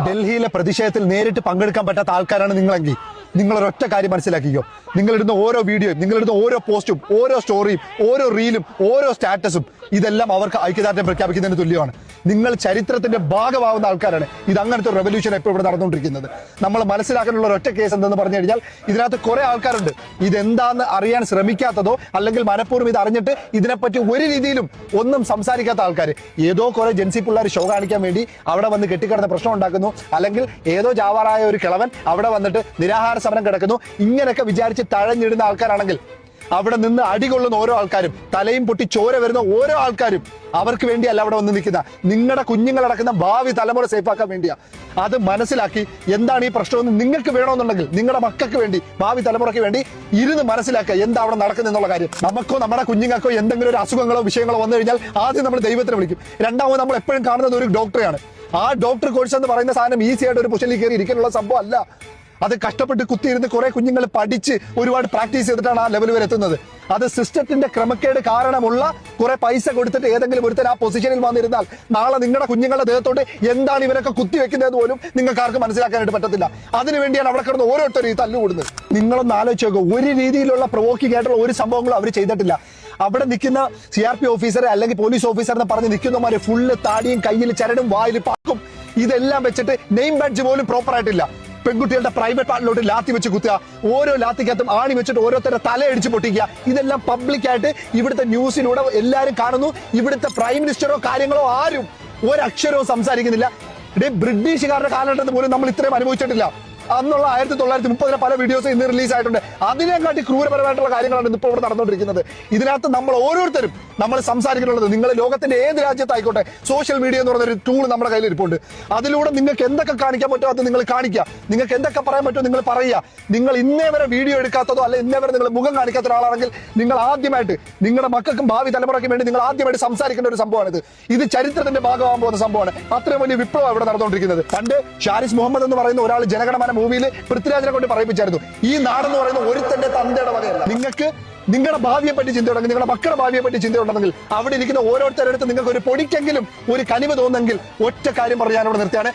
ഡൽഹിയിലെ പ്രതിഷേധത്തിൽ നേരിട്ട് പങ്കെടുക്കാൻ പറ്റാത്ത ആൾക്കാരാണ് നിങ്ങളെങ്കിൽ നിങ്ങൾ ഒരൊറ്റ കാര്യം മനസ്സിലാക്കിക്കോ. നിങ്ങളിടുന്ന ഓരോ വീഡിയോയും, നിങ്ങളിടുന്ന ഓരോ പോസ്റ്റും, ഓരോ സ്റ്റോറിയും, ഓരോ റീലും, ഓരോ സ്റ്റാറ്റസും ഇതെല്ലാം അവർക്ക് ഐക്യദാർഢ്യം പ്രഖ്യാപിക്കുന്നതിന് തുല്യമാണ്. നിങ്ങൾ ചരിത്രത്തിന്റെ ഭാഗമാവുന്ന ആൾക്കാരാണ്. ഇത് അങ്ങനത്തെ ഒരു റെവല്യൂഷൻ എപ്പോൾ ഇവിടെ നടന്നുകൊണ്ടിരിക്കുന്നത്. നമ്മൾ മനസ്സിലാക്കാനുള്ള ഒരൊറ്റ കേസ് എന്തെന്ന് പറഞ്ഞു കഴിഞ്ഞാൽ, ഇതിനകത്ത് കുറെ ആൾക്കാരുണ്ട് ഇതെന്താന്ന് അറിയാൻ ശ്രമിക്കാത്തതോ അല്ലെങ്കിൽ മനഃപൂർവ്വം ഇത് അറിഞ്ഞിട്ട് ഇതിനെപ്പറ്റി ഒരു രീതിയിലും ഒന്നും സംസാരിക്കാത്ത ആൾക്കാർ. ഏതോ കുറെ ജെൻസി പിള്ളേർ ഷോ കാണിക്കാൻ വേണ്ടി അവിടെ വന്ന് കെട്ടിക്കിടന്ന പ്രശ്നം ഉണ്ടാക്കുന്നു, അല്ലെങ്കിൽ ഏതോ ജാവാറായ ഒരു കിളവൻ അവിടെ വന്നിട്ട് നിരാഹാര സമരം കിടക്കുന്നു. ഇങ്ങനെയൊക്കെ വിചാരിച്ച് തഴഞ്ഞിടുന്ന ആൾക്കാരാണെങ്കിൽ അവിടെ നിന്ന് അടികൊള്ളുന്ന ഓരോ ആൾക്കാരും, തലയും പൊട്ടി ചോര വരുന്ന ഓരോ ആൾക്കാരും അവർക്ക് വേണ്ടിയല്ല അവിടെ വന്ന് നിൽക്കുന്ന, നിങ്ങളുടെ കുഞ്ഞുങ്ങളടക്കുന്ന ഭാവി തലമുറ സേഫാക്കാൻ വേണ്ടിയാ. അത് മനസ്സിലാക്കി എന്താണ് ഈ പ്രശ്നമെന്ന് നിങ്ങൾക്ക് വേണമെന്നുണ്ടെങ്കിൽ നിങ്ങളുടെ മക്കൾക്ക് വേണ്ടി, ഭാവി തലമുറയ്ക്ക് വേണ്ടി ഇരുന്ന് മനസ്സിലാക്കുക എന്താ അവിടെ നടക്കുന്നെന്നുള്ള കാര്യം. നമുക്കോ നമ്മുടെ കുഞ്ഞുങ്ങൾക്കോ എന്തെങ്കിലും ഒരു അസുഖങ്ങളോ വിഷയങ്ങളോ വന്നു കഴിഞ്ഞാൽ ആദ്യം നമ്മൾ ദൈവത്തിനെ വിളിക്കും. രണ്ടാമത് നമ്മൾ എപ്പോഴും കാണുന്നത് ഒരു ഡോക്ടറെയാണ്. ആ ഡോക്ടർ കോഴ്സ് എന്ന് പറയുന്ന സാധനം ഈസി ആയിട്ട് ഒരു പുഷലിൽ കയറി ഇരിക്കാനുള്ള സംഭവം അല്ല. അത് കഷ്ടപ്പെട്ട് കുത്തിയിരുന്ന് കുറെ കുഞ്ഞുങ്ങൾ പഠിച്ച് ഒരുപാട് പ്രാക്ടീസ് ചെയ്തിട്ടാണ് ആ ലെവൽ വരെ എത്തുന്നത്. അത് സിസ്റ്റത്തിന്റെ ക്രമക്കേട് കാരണമുള്ള കുറെ പൈസ കൊടുത്തിട്ട് ഏതെങ്കിലും ഒരുത്തർ ആ പൊസിഷനിൽ വന്നിരുന്നാൽ നാളെ നിങ്ങളുടെ കുഞ്ഞുങ്ങളുടെ ദേഹത്തോട്ട് എന്താണ് ഇവരൊക്കെ കുത്തിവെക്കുന്നതെന്ന് പോലും നിങ്ങൾക്ക് ആർക്കും മനസ്സിലാക്കാനായിട്ട് പറ്റത്തില്ല. അതിനുവേണ്ടിയാണ് അവിടെ കിടന്ന് ഓരോരുത്തരും ഈ തല്ലുകൂടുന്നത്. നിങ്ങളൊന്ന് ആലോചിച്ച് നോക്കുക, ഒരു രീതിയിലുള്ള പ്രൊവോക്കിംഗ് ആയിട്ടുള്ള ഒരു സംഭവങ്ങളും അവർ ചെയ്തിട്ടില്ല. അവിടെ നിൽക്കുന്ന CRP ഓഫീസർ അല്ലെങ്കിൽ പോലീസ് ഓഫീസർ എന്ന് പറഞ്ഞ് നിൽക്കുന്നമാര് ഫുള്ള് താടിയും കയ്യിൽ ചരടും വായിൽ പാക്കും ഇതെല്ലാം വെച്ചിട്ട് നെയിം ബാഡ്ജ് പോലും പ്രോപ്പർ ആയിട്ടില്ല. പെൺകുട്ടികളുടെ പ്രൈവറ്റ് പാർട്ടിലോട്ട് ലാത്തി വെച്ച് കുത്തുക, ഓരോ ലാത്തിക്കകത്തും ആണി വെച്ചിട്ട് ഓരോരുത്തരുടെ തലയടിച്ച് പൊട്ടിക്കുക. ഇതെല്ലാം പബ്ലിക്കായിട്ട് ഇവിടുത്തെ ന്യൂസിലൂടെ എല്ലാവരും കാണുന്നു. ഇവിടുത്തെ പ്രൈം മിനിസ്റ്ററോ കാര്യങ്ങളോ ആരും ഒരക്ഷരവും സംസാരിക്കുന്നില്ല. ബ്രിട്ടീഷുകാരുടെ കാലഘട്ടത്തിൽ പോലും നമ്മൾ ഇത്രയും അനുഭവിച്ചിട്ടില്ല. അന്നുള്ള 1930 പല വീഡിയോസ് ഇന്ന് റിലീസ് ആയിട്ടുണ്ട്. അതിനെക്കാട്ടി ക്രൂരപരമായിട്ടുള്ള കാര്യങ്ങളാണ് ഇപ്പോൾ ഇവിടെ നടന്നുകൊണ്ടിരിക്കുന്നത്. ഇതിനകത്ത് നമ്മൾ ഓരോരുത്തരും നമ്മൾ സംസാരിക്കുന്നുള്ളത്, നിങ്ങൾ ലോകത്തിന്റെ ഏത് രാജ്യത്തായിക്കോട്ടെ, സോഷ്യൽ മീഡിയ എന്ന് പറഞ്ഞൊരു ടൂൾ നമ്മുടെ കയ്യിൽ ഇരിപ്പുണ്ട്. അതിലൂടെ നിങ്ങൾക്ക് എന്തൊക്കെ കാണിക്കാൻ പറ്റുമോ അത് നിങ്ങൾ കാണിക്കുക, നിങ്ങൾക്ക് എന്തൊക്കെ പറയാൻ പറ്റുമോ നിങ്ങൾ പറയുക. നിങ്ങൾ ഇന്നേ വരെ വീഡിയോ എടുക്കാത്തതോ അല്ലെ ഇന്നേ വരെ നിങ്ങൾ മുഖം കാണിക്കാത്ത ഒരാളാണെങ്കിൽ നിങ്ങൾ ആദ്യമായിട്ട് നിങ്ങളുടെ മക്കൾക്കും ഭാവി തലമുറയ്ക്കും വേണ്ടി നിങ്ങൾ ആദ്യമായിട്ട് സംസാരിക്കേണ്ട ഒരു സംഭവമാണിത്. ഇത് ചരിത്രത്തിന്റെ ഭാഗമാകാൻ പോകുന്ന സംഭവമാണ്. അത്രയും വലിയ വിപ്ലവം ഇവിടെ നടന്നുകൊണ്ടിരിക്കുന്നത്. പണ്ട് ഷാരിസ് മുഹമ്മദ് എന്ന് പറയുന്ന ഒരാൾ ജനഗണമന മൂവിയിൽ പൃഥ്വിരാജിനെ കൊണ്ട് പറയിപ്പിച്ചായിരുന്നു, ഈ നാടെന്ന് പറയുന്ന ഒരുത്തന്റെ തന്തയുടെ വകയല്ല. നിങ്ങൾക്ക് നിങ്ങളുടെ ഭാവിയെ പറ്റി ചിന്തയുണ്ടെങ്കിൽ, നിങ്ങളുടെ മക്കളുടെ ഭാവിയെ പറ്റി ചിന്തയുണ്ടെങ്കിൽ, അവിടെ ഇരിക്കുന്ന ഓരോരുത്തരുടെ അടുത്ത് നിങ്ങൾക്ക് ഒരു പൊടിക്കെങ്കിലും ഒരു കനിവ് തോന്നുന്നെങ്കിൽ ഒറ്റ കാര്യം പറഞ്ഞ് ഞാനിവിടെ നിർത്തിയാണ്.